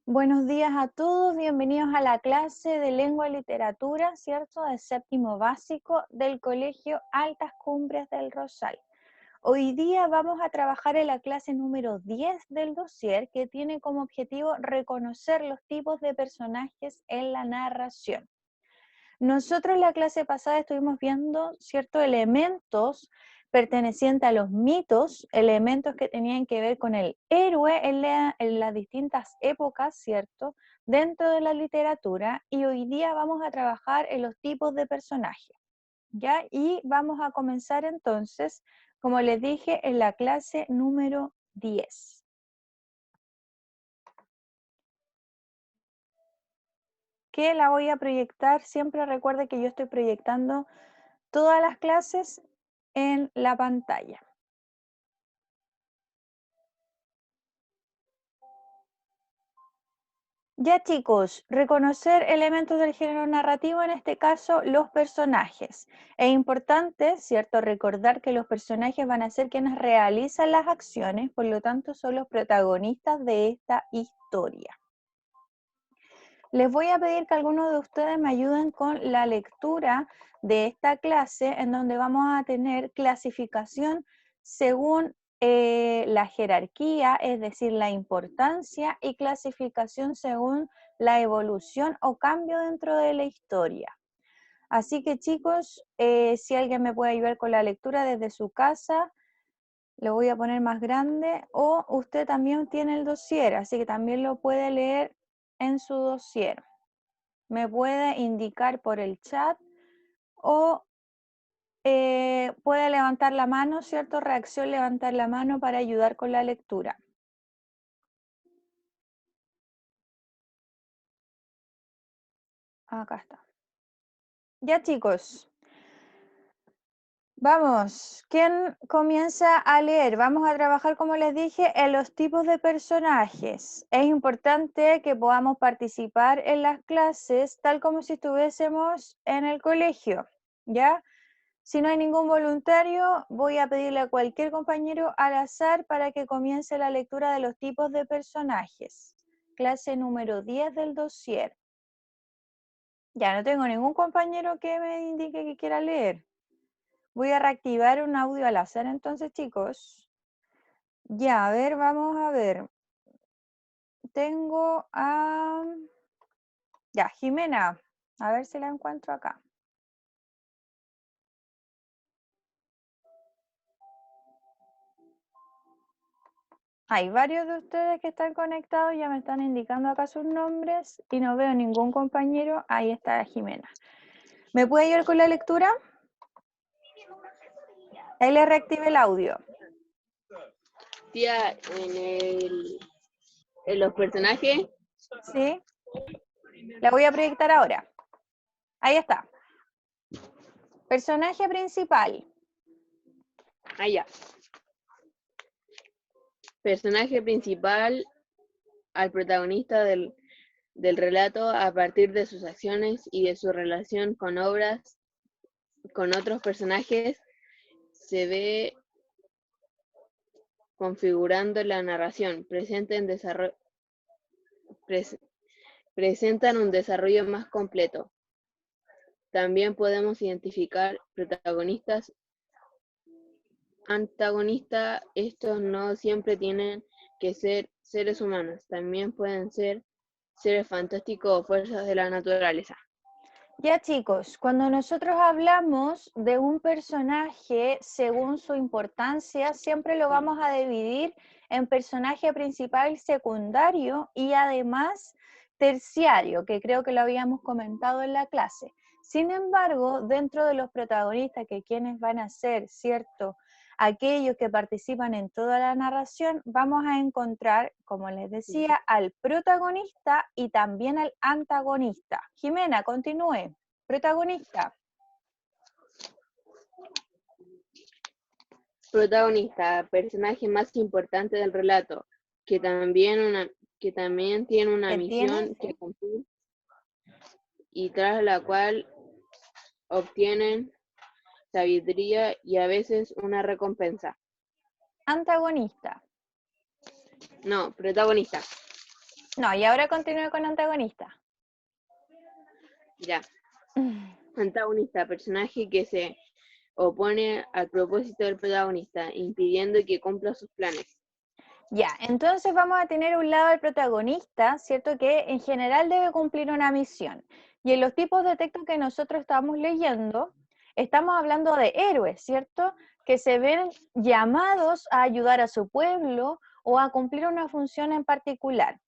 Buenos días a todos, bienvenidos a la clase de lengua y literatura, ¿cierto? De séptimo básico del Colegio Altas Cumbres del Rosal. Hoy día vamos a trabajar en la clase número 10 del dossier, que tiene como objetivo reconocer los tipos de personajes en la narración. Nosotros en la clase pasada estuvimos viendo ciertos elementos pertenecientes a los mitos, elementos que tenían que ver con el héroe en las distintas épocas, ¿cierto? Dentro de la literatura, y hoy día vamos a trabajar en los tipos de personajes, ¿ya? Y vamos a comenzar entonces, como les dije, en la clase número 10. Que la voy a proyectar, siempre recuerde que yo estoy proyectando todas las clases en la pantalla. Ya chicos, reconocer elementos del género narrativo, en este caso los personajes. Es importante, ¿cierto?, recordar que los personajes van a ser quienes realizan las acciones, por lo tanto son los protagonistas de esta historia. Les voy a pedir que algunos de ustedes me ayuden con la lectura de esta clase, en donde vamos a tener clasificación según la jerarquía, es decir, la importancia, y clasificación según la evolución o cambio dentro de la historia. Así que chicos, si alguien me puede ayudar con la lectura desde su casa, lo voy a poner más grande, o usted también tiene el dossier, así que también lo puede leer en su dossier. Me puede indicar por el chat o puede levantar la mano, ¿cierto? Reacción, levantar la mano para ayudar con la lectura. Acá está. Ya chicos, vamos. ¿Quién comienza a leer? Vamos a trabajar, como les dije, en los tipos de personajes. Es importante que podamos participar en las clases tal como si estuviésemos en el colegio, ¿ya? Si no hay ningún voluntario, voy a pedirle a cualquier compañero al azar para que comience la lectura de los tipos de personajes. Clase número 10 del dossier. Ya no tengo ningún compañero que me indique que quiera leer. Voy a reactivar un audio al azar entonces, chicos. Ya, a ver, vamos a ver. Tengo a... Ya, Jimena. A ver si la encuentro acá. Hay varios de ustedes que están conectados, ya me están indicando acá sus nombres y no veo ningún compañero. Ahí está Jimena. ¿Me puede ayudar con la lectura? Ahí le reactive el audio. Tía, en los personajes. ¿Sí? La voy a proyectar ahora. Ahí está. Personaje principal. Ya. Personaje principal al protagonista del relato a partir de sus acciones y de su relación con obras, con otros personajes, se ve configurando la narración. Presentan un desarrollo más completo. También podemos identificar protagonistas, antagonistas. Estos no siempre tienen que ser seres humanos, también pueden ser seres fantásticos o fuerzas de la naturaleza. Ya chicos, cuando nosotros hablamos de un personaje según su importancia, siempre lo vamos a dividir en personaje principal, secundario y además terciario, que creo que lo habíamos comentado en la clase. Sin embargo, dentro de los protagonistas, que quienes van a ser, ¿cierto?, aquellos que participan en toda la narración, vamos a encontrar, como les decía, al protagonista y también al antagonista. Jimena, continúe. Protagonista. Protagonista, personaje más importante del relato, que también tiene una ¿Qué tiene? misión que cumplir y tras la cual obtienen sabiduría y a veces una recompensa. Antagonista. No, protagonista. No, y ahora continúe con antagonista. Ya. Antagonista, personaje que se opone al propósito del protagonista, impidiendo que cumpla sus planes. Ya, entonces vamos a tener un lado del protagonista, ¿cierto? Que en general debe cumplir una misión. Y en los tipos de texto que nosotros estamos leyendo, estamos hablando de héroes, ¿cierto? Que se ven llamados a ayudar a su pueblo o a cumplir una función en particular.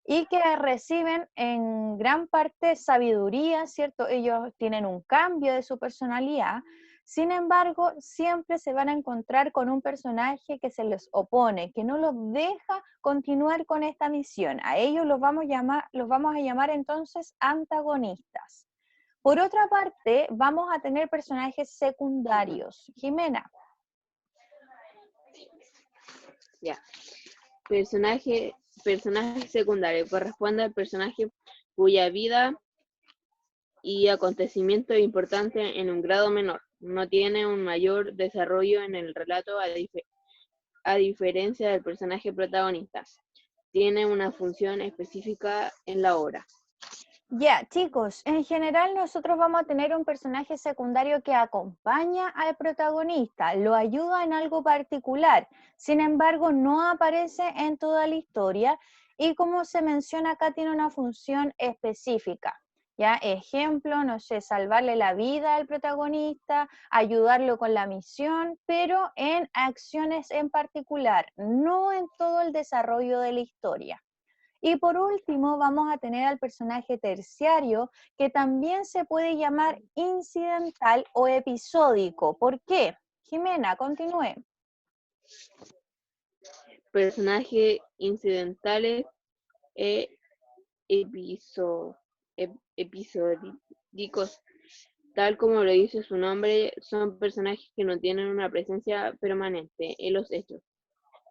Y que reciben en gran parte sabiduría, ¿cierto? Ellos tienen un cambio de su personalidad, sin embargo, siempre se van a encontrar con un personaje que se les opone, que no los deja continuar con esta misión. A ellos los vamos a llamar entonces antagonistas. Por otra parte, vamos a tener personajes secundarios. Jimena. Ya. Personaje secundario corresponde al personaje cuya vida y acontecimiento importante en un grado menor. No tiene un mayor desarrollo en el relato a diferencia del personaje protagonista. Tiene una función específica en la obra. Ya, chicos, en general nosotros vamos a tener un personaje secundario que acompaña al protagonista, lo ayuda en algo particular, sin embargo no aparece en toda la historia y como se menciona acá tiene una función específica. Ya, ejemplo, no sé, salvarle la vida al protagonista, ayudarlo con la misión, pero en acciones en particular, no en todo el desarrollo de la historia. Y por último, vamos a tener al personaje terciario, que también se puede llamar incidental o episódico. ¿Por qué? Jimena, continúe. Personajes incidentales e episódicos, tal como lo dice su nombre, son personajes que no tienen una presencia permanente en los hechos.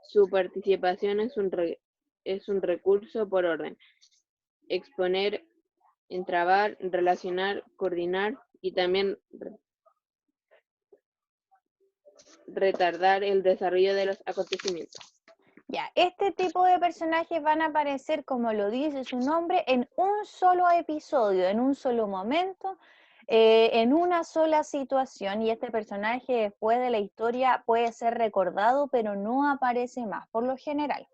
Su participación es un recurso por orden, exponer, entrabar, relacionar, coordinar y también retardar el desarrollo de los acontecimientos. Ya, este tipo de personajes van a aparecer, como lo dice su nombre, en un solo episodio, en un solo momento, en una sola situación, y este personaje después de la historia puede ser recordado, pero no aparece más, por lo general.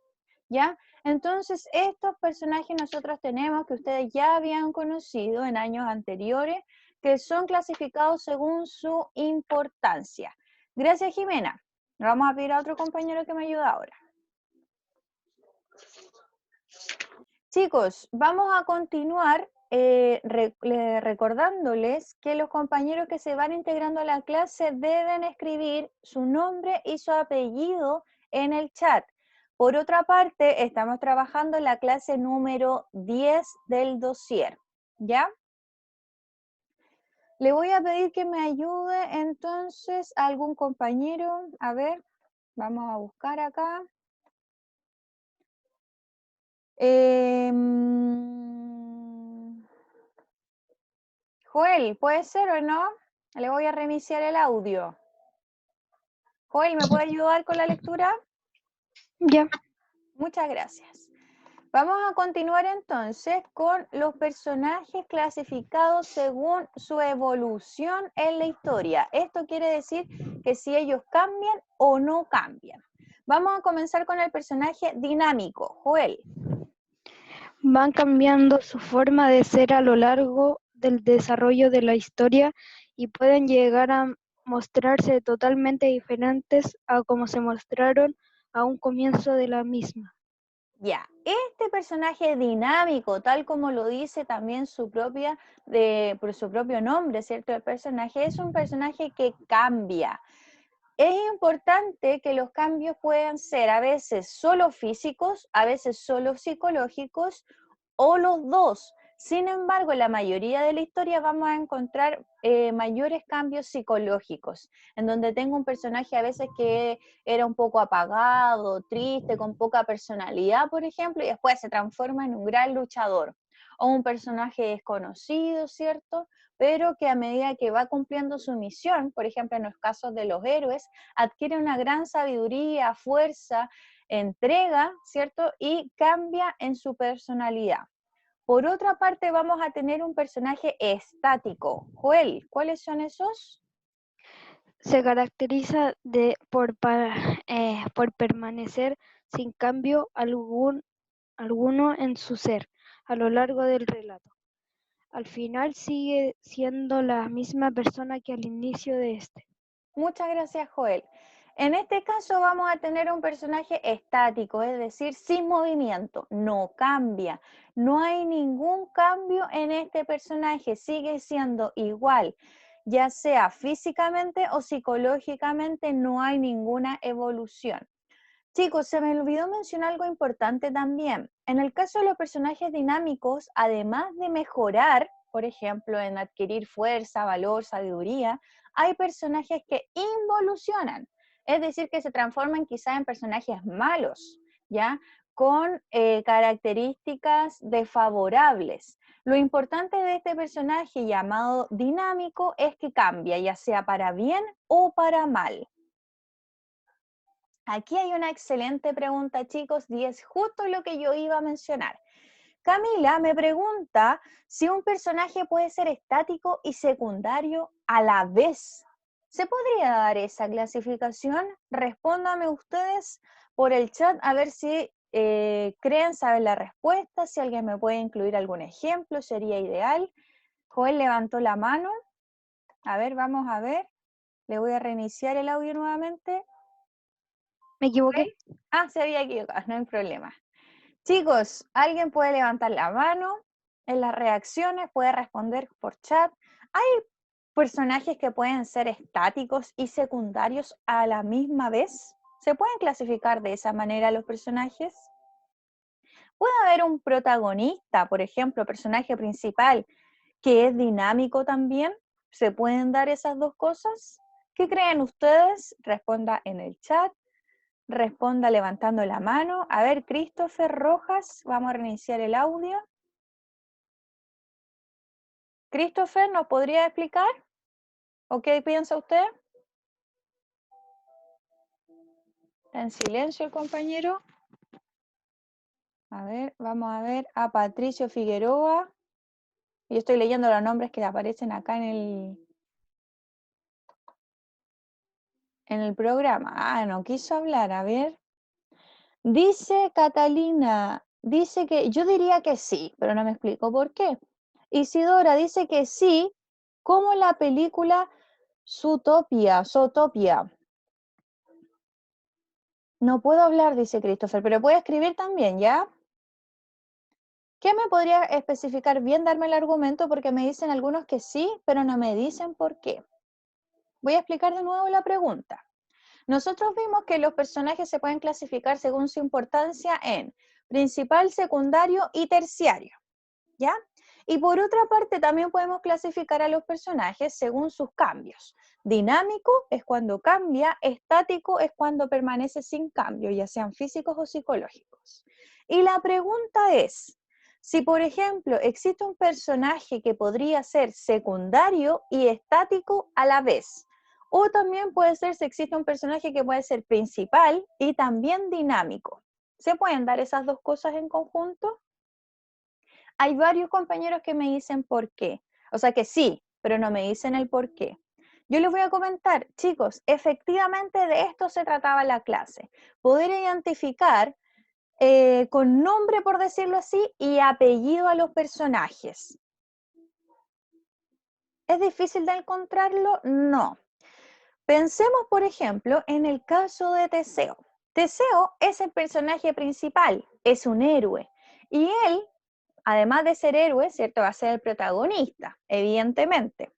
¿Ya? Entonces, estos personajes nosotros tenemos que ustedes ya habían conocido en años anteriores, que son clasificados según su importancia. Gracias, Jimena. Vamos a pedir a otro compañero que me ayude ahora. Chicos, vamos a continuar recordándoles que los compañeros que se van integrando a la clase deben escribir su nombre y su apellido en el chat. Por otra parte, estamos trabajando en la clase número 10 del dossier, ¿ya? Le voy a pedir que me ayude entonces a algún compañero. A ver, vamos a buscar acá. Joel, ¿puede ser o no? Le voy a reiniciar el audio. Joel, ¿me puede ayudar con la lectura? Ya. Muchas gracias. Vamos a continuar entonces con los personajes clasificados según su evolución en la historia. Esto quiere decir que si ellos cambian o no cambian. Vamos a comenzar con el personaje dinámico. Joel. Van cambiando su forma de ser a lo largo del desarrollo de la historia y pueden llegar a mostrarse totalmente diferentes a como se mostraron a un comienzo de la misma. Ya, este personaje dinámico, tal como lo dice también por su propio nombre, ¿cierto? El personaje es un personaje que cambia. Es importante que los cambios puedan ser a veces solo físicos, a veces solo psicológicos o los dos. Sin embargo, en la mayoría de la historia vamos a encontrar mayores cambios psicológicos, en donde tengo un personaje a veces que era un poco apagado, triste, con poca personalidad, por ejemplo, y después se transforma en un gran luchador. O un personaje desconocido, ¿cierto? Pero que a medida que va cumpliendo su misión, por ejemplo, en los casos de los héroes, adquiere una gran sabiduría, fuerza, entrega, ¿cierto? Y cambia en su personalidad. Por otra parte, vamos a tener un personaje estático. Joel, ¿cuáles son esos? Se caracteriza por permanecer sin cambio alguno en su ser a lo largo del relato. Al final sigue siendo la misma persona que al inicio de este. Muchas gracias, Joel. En este caso vamos a tener un personaje estático, es decir, sin movimiento, no cambia. No hay ningún cambio en este personaje, sigue siendo igual, ya sea físicamente o psicológicamente, no hay ninguna evolución. Chicos, se me olvidó mencionar algo importante también. En el caso de los personajes dinámicos, además de mejorar, por ejemplo, en adquirir fuerza, valor, sabiduría, hay personajes que involucionan, es decir, que se transforman quizás en personajes malos, ¿ya? Con características desfavorables. Lo importante de este personaje llamado dinámico es que cambia, ya sea para bien o para mal. Aquí hay una excelente pregunta, chicos, y es justo lo que yo iba a mencionar. Camila me pregunta si un personaje puede ser estático y secundario a la vez. ¿Se podría dar esa clasificación? Respóndame ustedes por el chat a ver si creen saber la respuesta, si alguien me puede incluir algún ejemplo, sería ideal. Joel levantó la mano. A ver, vamos a ver. Le voy a reiniciar el audio nuevamente. ¿Me equivoqué? Ah, se había equivocado, no hay problema. Chicos, alguien puede levantar la mano en las reacciones, puede responder por chat. Hay personajes que pueden ser estáticos y secundarios a la misma vez. ¿Se pueden clasificar de esa manera los personajes? Puede haber un protagonista, por ejemplo, personaje principal, que es dinámico también. ¿Se pueden dar esas dos cosas? ¿Qué creen ustedes? Responda en el chat. Responda levantando la mano. A ver, Christopher Rojas, vamos a reiniciar el audio. Christopher, ¿nos podría explicar? ¿O qué piensa usted? Está en silencio el compañero. A ver, vamos a ver a Patricio Figueroa. Yo estoy leyendo los nombres que le aparecen acá en el programa. Ah, no quiso hablar, a ver. Dice Catalina, dice que yo diría que sí, pero no me explico por qué. Isidora dice que sí, como la película Zootopia. No puedo hablar, dice Christopher, pero puede escribir también, ¿ya? ¿Qué me podría especificar bien, darme el argumento? Porque me dicen algunos que sí, pero no me dicen por qué. Voy a explicar de nuevo la pregunta. Nosotros vimos que los personajes se pueden clasificar según su importancia en principal, secundario y terciario, ¿ya? Y por otra parte también podemos clasificar a los personajes según sus cambios. Dinámico es cuando cambia, estático es cuando permanece sin cambio, ya sean físicos o psicológicos. Y la pregunta es, si por ejemplo existe un personaje que podría ser secundario y estático a la vez, o también puede ser si existe un personaje que puede ser principal y también dinámico. ¿Se pueden dar esas dos cosas en conjunto? Hay varios compañeros que me dicen por qué. O sea que sí, pero no me dicen el por qué. Yo les voy a comentar, chicos, efectivamente de esto se trataba la clase. Poder identificar con nombre, por decirlo así, y apellido a los personajes. ¿Es difícil de encontrarlo? No. Pensemos, por ejemplo, en el caso de Teseo. Teseo es el personaje principal, es un héroe, y él, además de ser héroe, ¿cierto? Va a ser el protagonista, evidentemente.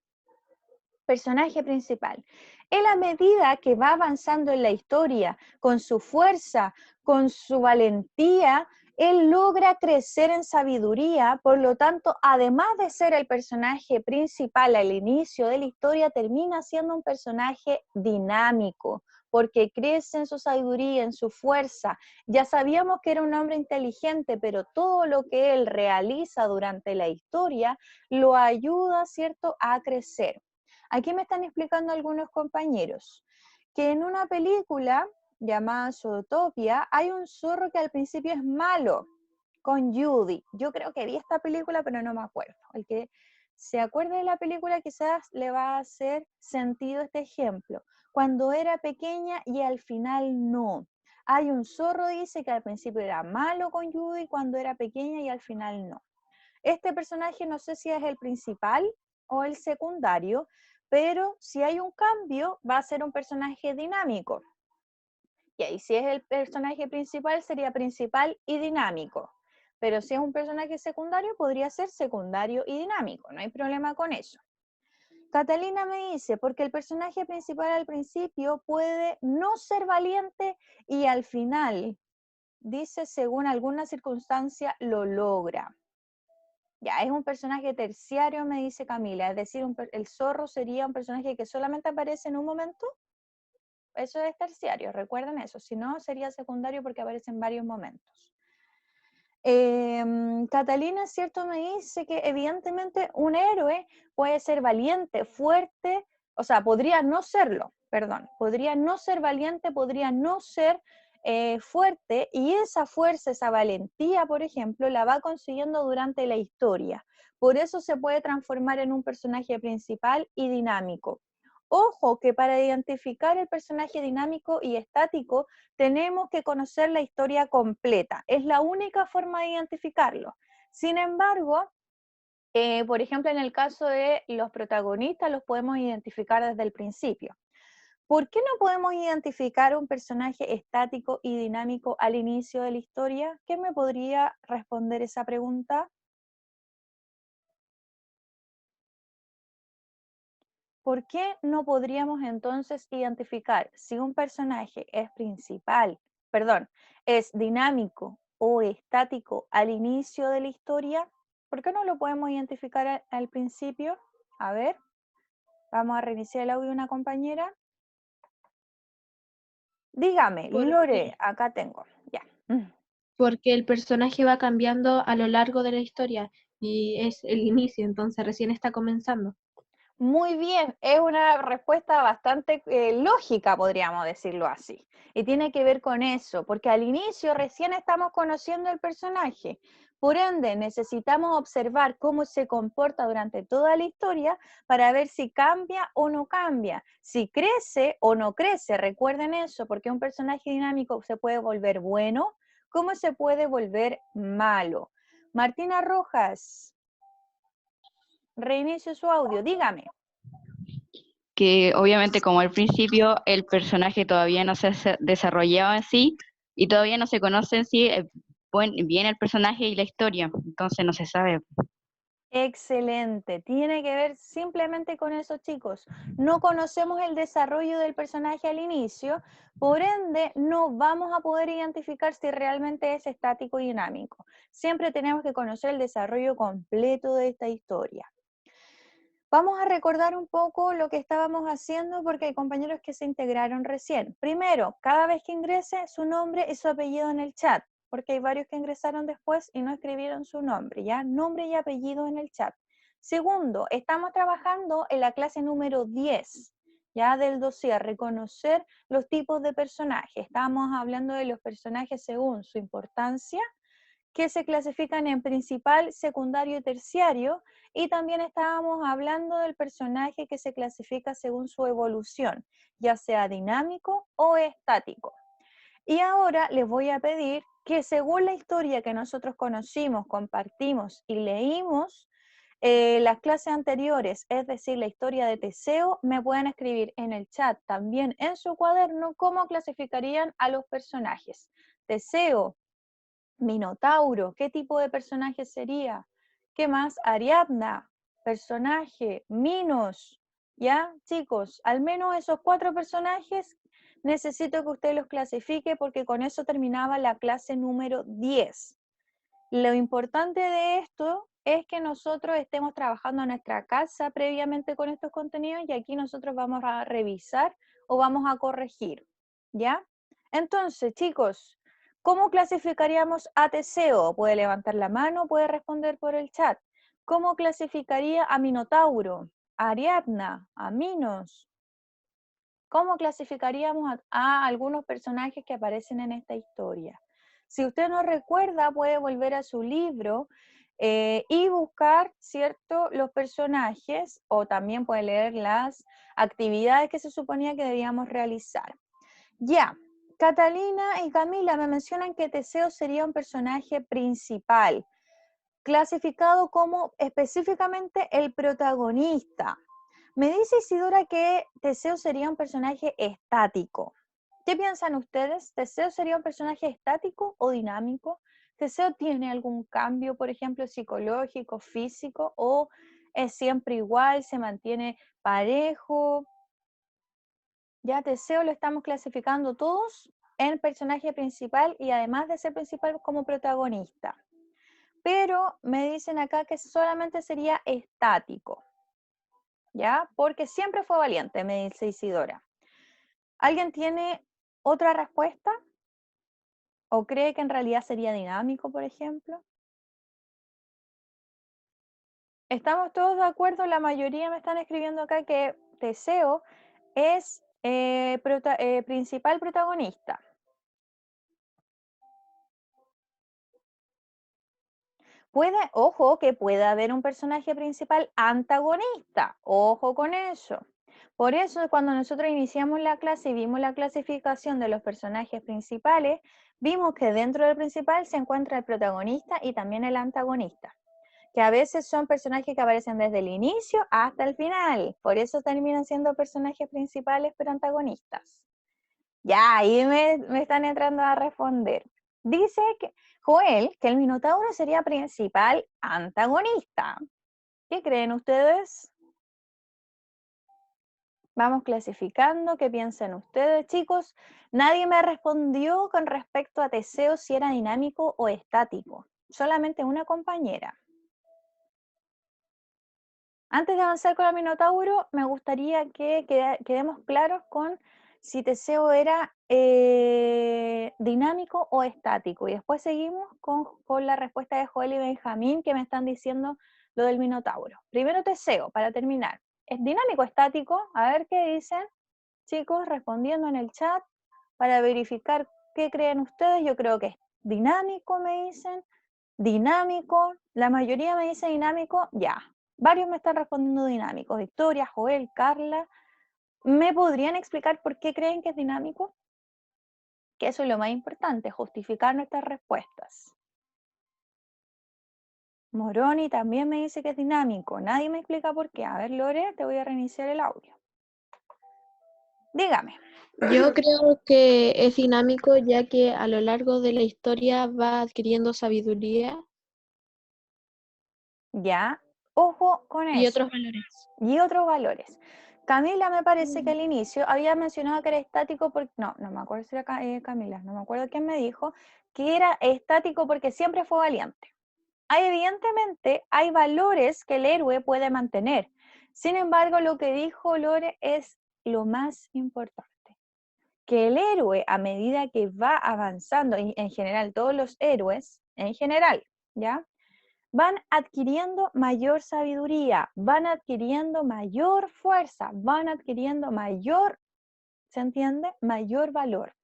Personaje principal. Él, a medida que va avanzando en la historia, con su fuerza, con su valentía, él logra crecer en sabiduría, por lo tanto, además de ser el personaje principal al inicio de la historia, termina siendo un personaje dinámico, porque crece en su sabiduría, en su fuerza. Ya sabíamos que era un hombre inteligente, pero todo lo que él realiza durante la historia lo ayuda, ¿cierto?, a crecer. Aquí me están explicando algunos compañeros que en una película, llamada Zootopia, hay un zorro que al principio es malo, con Judy. Yo creo que vi esta película, pero no me acuerdo. El que se acuerde de la película quizás le va a hacer sentido este ejemplo. Cuando era pequeña y al final no. Hay un zorro, dice, que al principio era malo con Judy cuando era pequeña y al final no. Este personaje no sé si es el principal o el secundario, pero si hay un cambio va a ser un personaje dinámico. Y ahí si es el personaje principal sería principal y dinámico. Pero si es un personaje secundario podría ser secundario y dinámico, no hay problema con eso. Catalina me dice, porque el personaje principal al principio puede no ser valiente y al final, dice, según alguna circunstancia, lo logra. Ya, es un personaje terciario, me dice Camila, es decir, el zorro sería un personaje que solamente aparece en un momento. Eso es terciario, recuerden eso, si no sería secundario porque aparece en varios momentos. Catalina, ¿cierto? Me dice que evidentemente un héroe puede ser valiente, fuerte, o sea, podría no serlo, perdón, podría no ser valiente, podría no ser fuerte, y esa fuerza, esa valentía, por ejemplo, la va consiguiendo durante la historia. Por eso se puede transformar en un personaje principal y dinámico. Ojo que para identificar el personaje dinámico y estático tenemos que conocer la historia completa. Es la única forma de identificarlo. Sin embargo, por ejemplo, en el caso de los protagonistas, los podemos identificar desde el principio. ¿Por qué no podemos identificar un personaje estático y dinámico al inicio de la historia? ¿Quién me podría responder esa pregunta? ¿Por qué no podríamos entonces identificar si un personaje es principal, perdón, es dinámico o estático al inicio de la historia? ¿Por qué no lo podemos identificar al principio? A ver, vamos a reiniciar el audio de una compañera. Dígame, Lore, acá tengo, ya. Porque el personaje va cambiando a lo largo de la historia y es el inicio, entonces recién está comenzando. Muy bien, es una respuesta bastante lógica, podríamos decirlo así. Y tiene que ver con eso, porque al inicio recién estamos conociendo el personaje. Por ende, necesitamos observar cómo se comporta durante toda la historia para ver si cambia o no cambia, si crece o no crece. Recuerden eso, porque un personaje dinámico se puede volver bueno, como se puede volver malo. Martina Rojas, reinicio su audio, dígame. Que obviamente como al principio el personaje todavía no se ha desarrollado en sí y todavía no se conoce en sí bien el personaje y la historia, entonces no se sabe. Excelente, tiene que ver simplemente con eso, chicos. No conocemos el desarrollo del personaje al inicio, por ende no vamos a poder identificar si realmente es estático y dinámico. Siempre tenemos que conocer el desarrollo completo de esta historia. Vamos a recordar un poco lo que estábamos haciendo porque hay compañeros que se integraron recién. Primero, cada vez que ingrese su nombre y su apellido en el chat, porque hay varios que ingresaron después y no escribieron su nombre, ¿ya? Nombre y apellido en el chat. Segundo, estamos trabajando en la clase número 10, ya del dossier, reconocer los tipos de personajes. Estábamos hablando de los personajes según su importancia, que se clasifican en principal, secundario y terciario, y también estábamos hablando del personaje que se clasifica según su evolución, ya sea dinámico o estático. Y ahora les voy a pedir que según la historia que nosotros conocimos, compartimos y leímos, las clases anteriores, es decir, la historia de Teseo, me pueden escribir en el chat también en su cuaderno cómo clasificarían a los personajes. Teseo, Minotauro, ¿qué tipo de personaje sería? ¿Qué más? Ariadna, personaje, Minos, ¿ya? Chicos, al menos esos 4 personajes necesito que usted los clasifique porque con eso terminaba la clase número 10. Lo importante de esto es que nosotros estemos trabajando en nuestra casa previamente con estos contenidos y aquí nosotros vamos a revisar o vamos a corregir, ¿ya? Entonces, chicos, ¿cómo clasificaríamos a Teseo? Puede levantar la mano, puede responder por el chat. ¿Cómo clasificaría a Minotauro, a Ariadna, a Minos? ¿Cómo clasificaríamos a algunos personajes que aparecen en esta historia? Si usted no recuerda, puede volver a su libro y buscar, ¿cierto?, los personajes, o también puede leer las actividades que se suponía que debíamos realizar. Ya, Catalina y Camila me mencionan que Teseo sería un personaje principal, clasificado como específicamente el protagonista. Me dice Isidora que Teseo sería un personaje estático. ¿Qué piensan ustedes? ¿Teseo sería un personaje estático o dinámico? ¿Teseo tiene algún cambio, por ejemplo, psicológico, físico, o es siempre igual, se mantiene parejo? Ya Teseo lo estamos clasificando todos en personaje principal y además de ser principal como protagonista. Pero me dicen acá que solamente sería estático, ¿ya? Porque siempre fue valiente, me dice Isidora. ¿Alguien tiene otra respuesta? ¿O cree que en realidad sería dinámico, por ejemplo? ¿Estamos todos de acuerdo? La mayoría me están escribiendo acá que Teseo es principal protagonista. Ojo, que puede haber un personaje principal antagonista. Ojo con eso. Por eso, cuando nosotros iniciamos la clase y vimos la clasificación de los personajes principales, vimos que dentro del principal se encuentra el protagonista y también el antagonista, que a veces son personajes que aparecen desde el inicio hasta el final. Por eso terminan siendo personajes principales pero antagonistas. Ya, ahí me están entrando a responder. Dice que Joel que el Minotauro sería principal antagonista. ¿Qué creen ustedes? Vamos clasificando, ¿qué piensan ustedes, chicos? Nadie me respondió con respecto a Teseo si era dinámico o estático. Solamente una compañera. Antes de avanzar con el Minotauro, me gustaría que quedemos claros con si Teseo era dinámico o estático. Y después seguimos con la respuesta de Joel y Benjamín, que me están diciendo lo del Minotauro. Primero Teseo, para terminar. ¿Es dinámico o estático? A ver qué dicen, chicos, respondiendo en el chat para verificar qué creen ustedes. Yo creo que es dinámico, me dicen. Dinámico, la mayoría me dice dinámico, ya. Varios me están respondiendo dinámico. Victoria, Joel, Carla. ¿Me podrían explicar por qué creen que es dinámico? Que eso es lo más importante, justificar nuestras respuestas. Moroni también me dice que es dinámico. Nadie me explica por qué. A ver, Lore, te voy a reiniciar el audio. Dígame. Yo creo que es dinámico ya que a lo largo de la historia va adquiriendo sabiduría Ya, ojo con y eso. otros valores. Y otros valores. Camila me parece que al inicio había mencionado que era estático porque, no me acuerdo si era Camila, no me acuerdo quién me dijo, que era estático porque siempre fue valiente. Evidentemente hay valores que el héroe puede mantener. Sin embargo, lo que dijo Lore es lo más importante, que el héroe a medida que va avanzando, y en general todos los héroes, en general, ¿ya? Van adquiriendo mayor sabiduría, van adquiriendo mayor fuerza, van adquiriendo mayor, ¿se entiende? Mayor valor.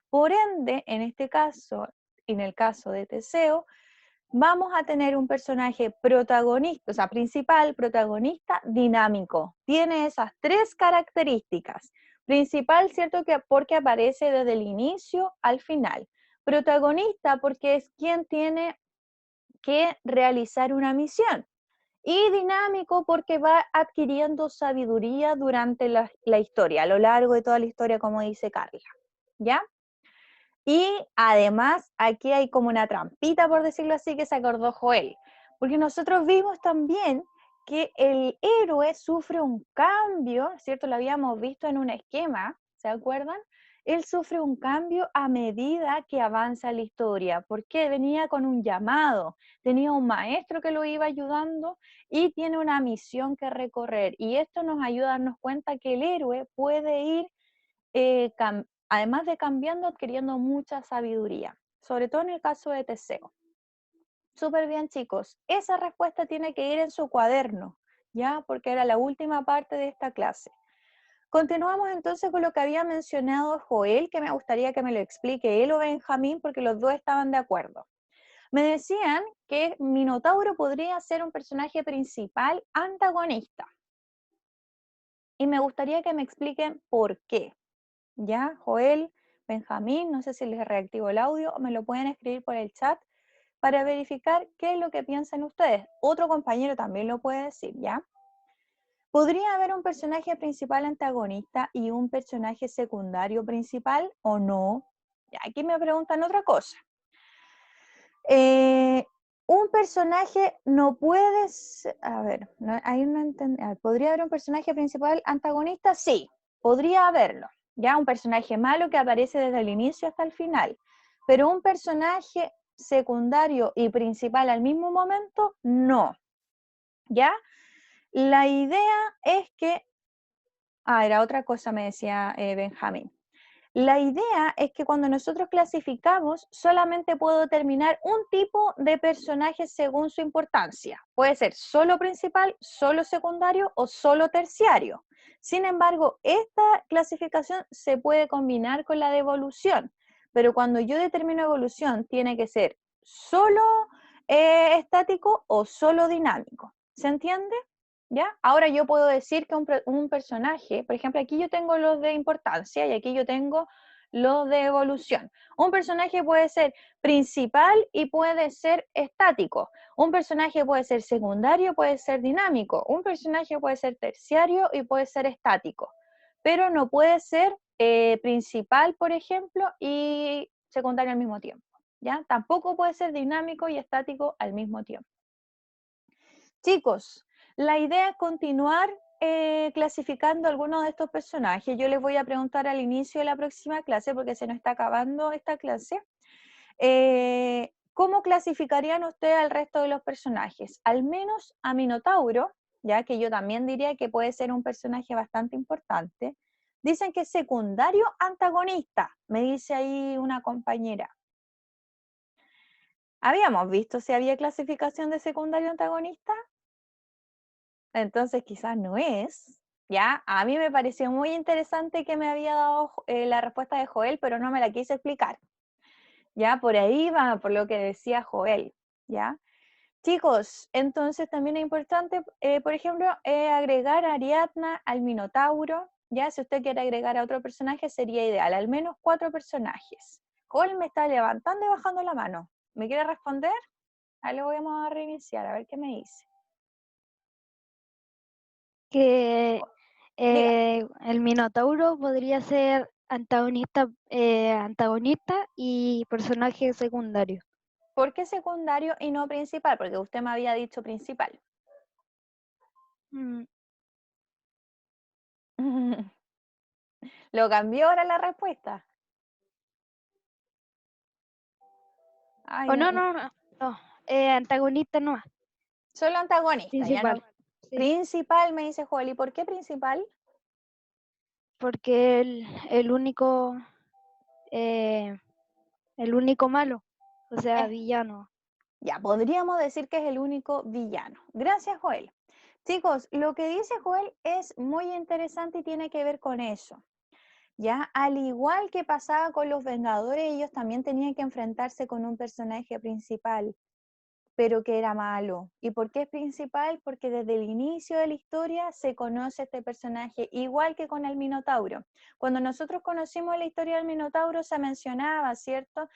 Por ende, en este caso, en el caso de Teseo, vamos a tener un personaje protagonista, o sea, principal, protagonista, dinámico. Tiene esas tres características. Principal, ¿cierto? Que porque aparece desde el inicio al final. Protagonista porque es quien tiene que realizar una misión. Y dinámico porque va adquiriendo sabiduría durante la historia, a lo largo de toda la historia, como dice Carla. ¿Ya? Y además aquí hay como una trampita, por decirlo así, que se acordó Joel. Porque nosotros vimos también que el héroe sufre un cambio, ¿cierto? Lo habíamos visto en un esquema, ¿se acuerdan? Él sufre un cambio a medida que avanza la historia, porque venía con un llamado, tenía un maestro que lo iba ayudando y tiene una misión que recorrer. Y esto nos ayuda a darnos cuenta que el héroe puede ir, además de cambiando, adquiriendo mucha sabiduría, sobre todo en el caso de Teseo. Súper bien, chicos. Esa respuesta tiene que ir en su cuaderno, ¿ya? Porque era la última parte de esta clase. Continuamos entonces con lo que había mencionado Joel, que me gustaría que me lo explique él o Benjamín, porque los dos estaban de acuerdo. Me decían que Minotauro podría ser un personaje principal antagonista. Y me gustaría que me expliquen por qué. ¿Ya? Joel, Benjamín, no sé si les reactivo el audio o me lo pueden escribir por el chat para verificar qué es lo que piensan ustedes. Otro compañero también lo puede decir, ¿ya? ¿Podría haber un personaje principal antagonista y un personaje secundario principal o no? Ya, aquí me preguntan otra cosa. Un personaje no puede ser, a ver, ¿podría haber un personaje principal antagonista? Sí, podría haberlo. Ya, un personaje malo que aparece desde el inicio hasta el final. Pero un personaje secundario y principal al mismo momento, no. ¿Ya? La idea es que, era otra cosa, me decía Benjamín. La idea es que cuando nosotros clasificamos, solamente puedo determinar un tipo de personaje según su importancia. Puede ser solo principal, solo secundario o solo terciario. Sin embargo, esta clasificación se puede combinar con la de evolución, pero cuando yo determino evolución, tiene que ser solo estático o solo dinámico. ¿Se entiende? ¿Ya? Ahora yo puedo decir que un personaje, por ejemplo, aquí yo tengo los de importancia y aquí yo tengo los de evolución. Un personaje puede ser principal y puede ser estático. Un personaje puede ser secundario, puede ser dinámico. Un personaje puede ser terciario y puede ser estático. Pero no puede ser principal, por ejemplo, y secundario al mismo tiempo. ¿Ya? Tampoco puede ser dinámico y estático al mismo tiempo. Chicos, la idea es continuar clasificando algunos de estos personajes. Yo les voy a preguntar al inicio de la próxima clase, porque se nos está acabando esta clase. ¿Cómo clasificarían ustedes al resto de los personajes? Al menos a Minotauro, ya que yo también diría que puede ser un personaje bastante importante. Dicen que es secundario antagonista, me dice ahí una compañera. ¿Habíamos visto si había clasificación de secundario antagonista? Entonces quizás no es, ¿ya? A mí me pareció muy interesante que me había dado la respuesta de Joel, pero no me la quise explicar. ¿Ya? Por ahí va, por lo que decía Joel, ¿ya? Chicos, entonces también es importante, por ejemplo, agregar a Ariadna al Minotauro, ¿ya? Si usted quiere agregar a otro personaje sería ideal, al menos 4 personajes. Joel me está levantando y bajando la mano. ¿Me quiere responder? Ahí lo vamos a reiniciar, a ver qué me dice. Que Diga. el Minotauro podría ser antagonista y personaje secundario. ¿Por qué secundario y no principal? Porque usted me había dicho principal. Mm, ¿Lo cambió ahora la respuesta? Ay, O no, antagonista no, solo antagonista, ya no. principal. Sí, Principal, me dice Joel. ¿Y por qué principal? porque eh, el único malo, o sea, Es, villano. ya, podríamos decir que es el único villano. Gracias, Joel. Chicos, lo que dice Joel es muy interesante y tiene que ver con eso. Ya, al igual que pasaba con los Vengadores, ellos también tenían que enfrentarse con un personaje principal, pero que era malo. ¿Y por qué es principal? Porque desde el inicio de la historia se conoce este personaje, igual que con el Minotauro. Cuando nosotros conocimos la historia del Minotauro se mencionaba, ¿cierto?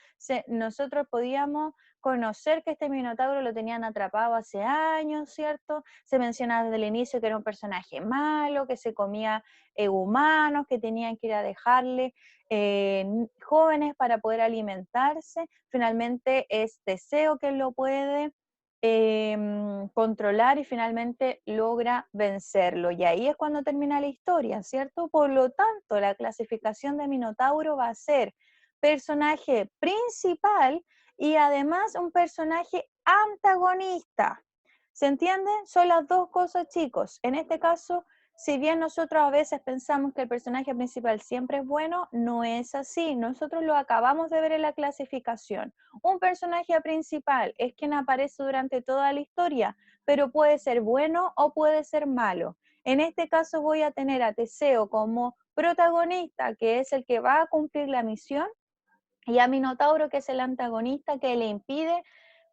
Nosotros podíamos conocer que este Minotauro lo tenían atrapado hace años, ¿cierto? Se mencionaba desde el inicio que era un personaje malo, que se comía humanos, que tenían que ir a dejarle jóvenes para poder alimentarse. Finalmente es Teseo quien lo puede controlar y finalmente logra vencerlo. Y ahí es cuando termina la historia, ¿cierto? Por lo tanto, la clasificación de Minotauro va a ser personaje principal y además un personaje antagonista. ¿Se entiende? Son las dos cosas, chicos. En este caso, si bien nosotros a veces pensamos que el personaje principal siempre es bueno, no es así. Nosotros lo acabamos de ver en la clasificación. Un personaje principal es quien aparece durante toda la historia, pero puede ser bueno o puede ser malo. En este caso voy a tener a Teseo como protagonista, que es el que va a cumplir la misión, y a Minotauro, que es el antagonista que le impide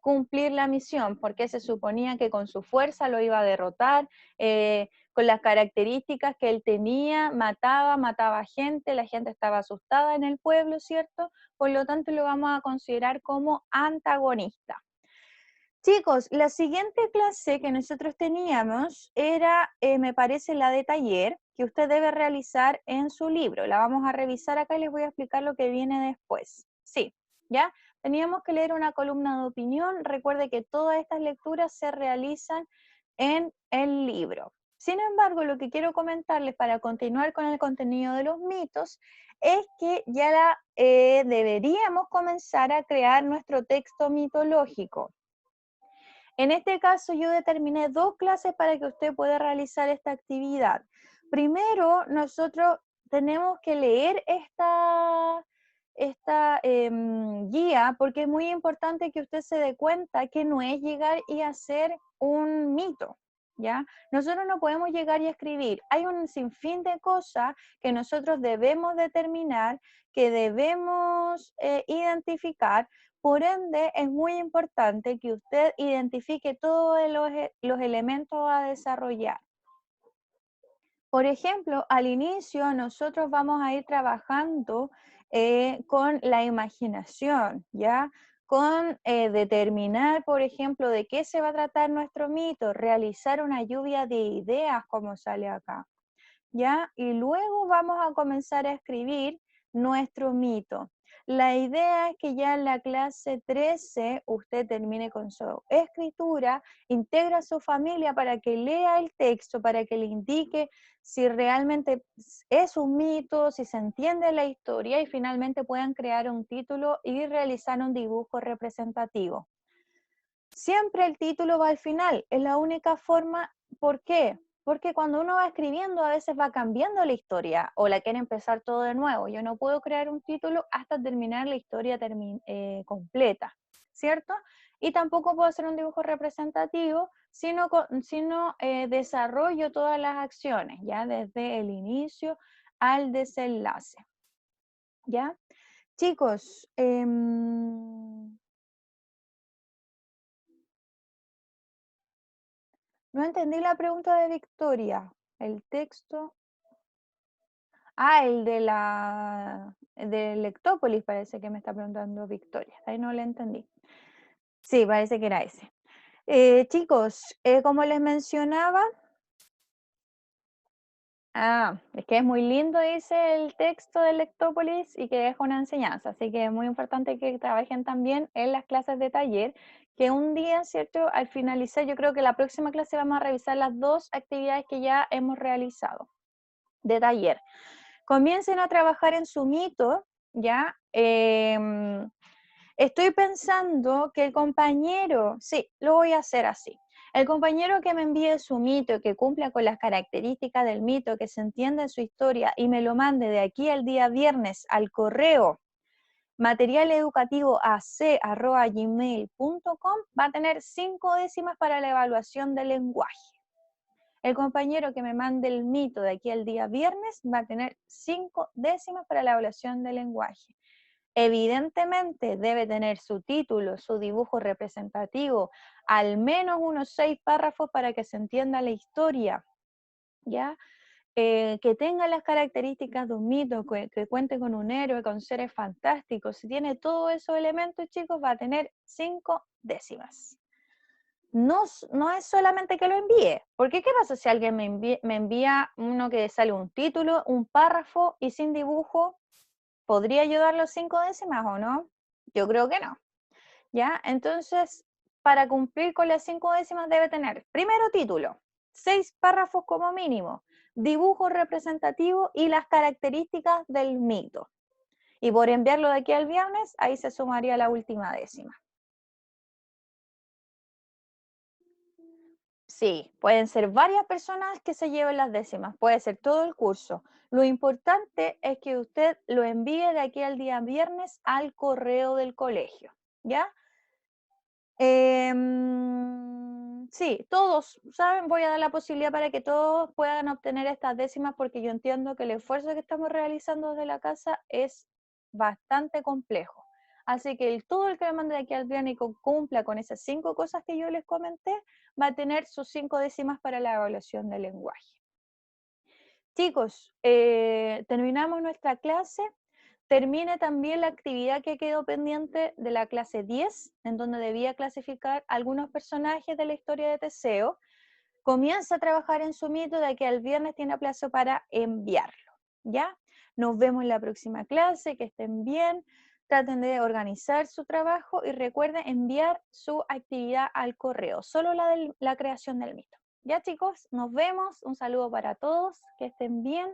cumplir la misión, porque se suponía que con su fuerza lo iba a derrotar, con las características que él tenía, mataba gente, la gente estaba asustada en el pueblo, ¿cierto? Por lo tanto lo vamos a considerar como antagonista. Chicos, la siguiente clase que nosotros teníamos era, me parece, la de taller, que usted debe realizar en su libro. La vamos a revisar acá y les voy a explicar lo que viene después. Sí, ¿ya? Teníamos que leer una columna de opinión. Recuerde que todas estas lecturas se realizan en el libro. Sin embargo, lo que quiero comentarles para continuar con el contenido de los mitos es que ya deberíamos comenzar a crear nuestro texto mitológico. En este caso yo determiné 2 clases para que usted pueda realizar esta actividad. Primero, nosotros tenemos que leer esta guía, porque es muy importante que usted se dé cuenta que no es llegar y hacer un mito, ¿ya? Nosotros no podemos llegar y escribir. Hay un sinfín de cosas que nosotros debemos determinar, que debemos identificar. Por ende, es muy importante que usted identifique todos los elementos a desarrollar. Por ejemplo, al inicio nosotros vamos a ir trabajando con la imaginación, ¿ya? Con determinar, por ejemplo, de qué se va a tratar nuestro mito, realizar una lluvia de ideas como sale acá, ¿ya? Y luego vamos a comenzar a escribir nuestro mito. La idea es que ya en la clase 13 usted termine con su escritura, integra a su familia para que lea el texto, para que le indique si realmente es un mito, si se entiende la historia y finalmente puedan crear un título y realizar un dibujo representativo. Siempre el título va al final, es la única forma. ¿Por qué? Porque cuando uno va escribiendo a veces va cambiando la historia o la quiere empezar todo de nuevo. Yo no puedo crear un título hasta terminar la historia completa, ¿cierto? Y tampoco puedo hacer un dibujo representativo si no desarrollo todas las acciones, ya desde el inicio al desenlace. ¿Ya? Chicos, no entendí la pregunta de Victoria. El texto. Ah, el de Lectópolis parece que me está preguntando Victoria. Ahí no le entendí. Sí, parece que era ese. Chicos, como les mencionaba, es que es muy lindo, dice el texto de Lectópolis y que deja una enseñanza. Así que es muy importante que trabajen también en las clases de taller, que un día, ¿cierto? Al finalizar, yo creo que la próxima clase vamos a revisar las 2 actividades que ya hemos realizado de taller. Comiencen a trabajar en su mito, ¿ya? Estoy pensando que el compañero, sí, lo voy a hacer así. El compañero que me envíe su mito, que cumpla con las características del mito, que se entienda su historia y me lo mande de aquí al día viernes al correo materialeducativoac@gmail.com, va a tener 5 décimas para la evaluación del lenguaje. El compañero que me mande el mito de aquí al día viernes va a tener 5 décimas para la evaluación del lenguaje. Evidentemente debe tener su título, su dibujo representativo, al menos unos 6 párrafos para que se entienda la historia, ¿ya? Que tenga las características de un mito, que cuente con un héroe, con seres fantásticos. Si tiene todos esos elementos, chicos, va a tener 5 décimas. No es solamente que lo envíe, porque ¿qué pasa si alguien me envía uno que sale un título, un párrafo y sin dibujo? ¿Podría yo dar los 5 décimas o no? Yo creo que no, ¿ya? Entonces, para cumplir con las 5 décimas debe tener, primero, título, 6 párrafos como mínimo, dibujo representativo y las características del mito. Y por enviarlo de aquí al viernes, ahí se sumaría la última décima. Sí, pueden ser varias personas que se lleven las décimas, puede ser todo el curso. Lo importante es que usted lo envíe de aquí al día viernes al correo del colegio, ¿ya? Sí, todos, ¿saben? Voy a dar la posibilidad para que todos puedan obtener estas décimas porque yo entiendo que el esfuerzo que estamos realizando desde la casa es bastante complejo. Así que todo el que me mande de aquí al viernes y cumpla con esas 5 cosas que yo les comenté, va a tener sus 5 décimas para la evaluación del lenguaje. Chicos, terminamos nuestra clase. Termine también la actividad que quedó pendiente de la clase 10, en donde debía clasificar algunos personajes de la historia de Teseo. Comienza a trabajar en su mito, de que el viernes tiene plazo para enviarlo, ¿ya? Nos vemos en la próxima clase, que estén bien, traten de organizar su trabajo y recuerden enviar su actividad al correo, solo la creación del mito. Ya chicos, nos vemos, un saludo para todos, que estén bien.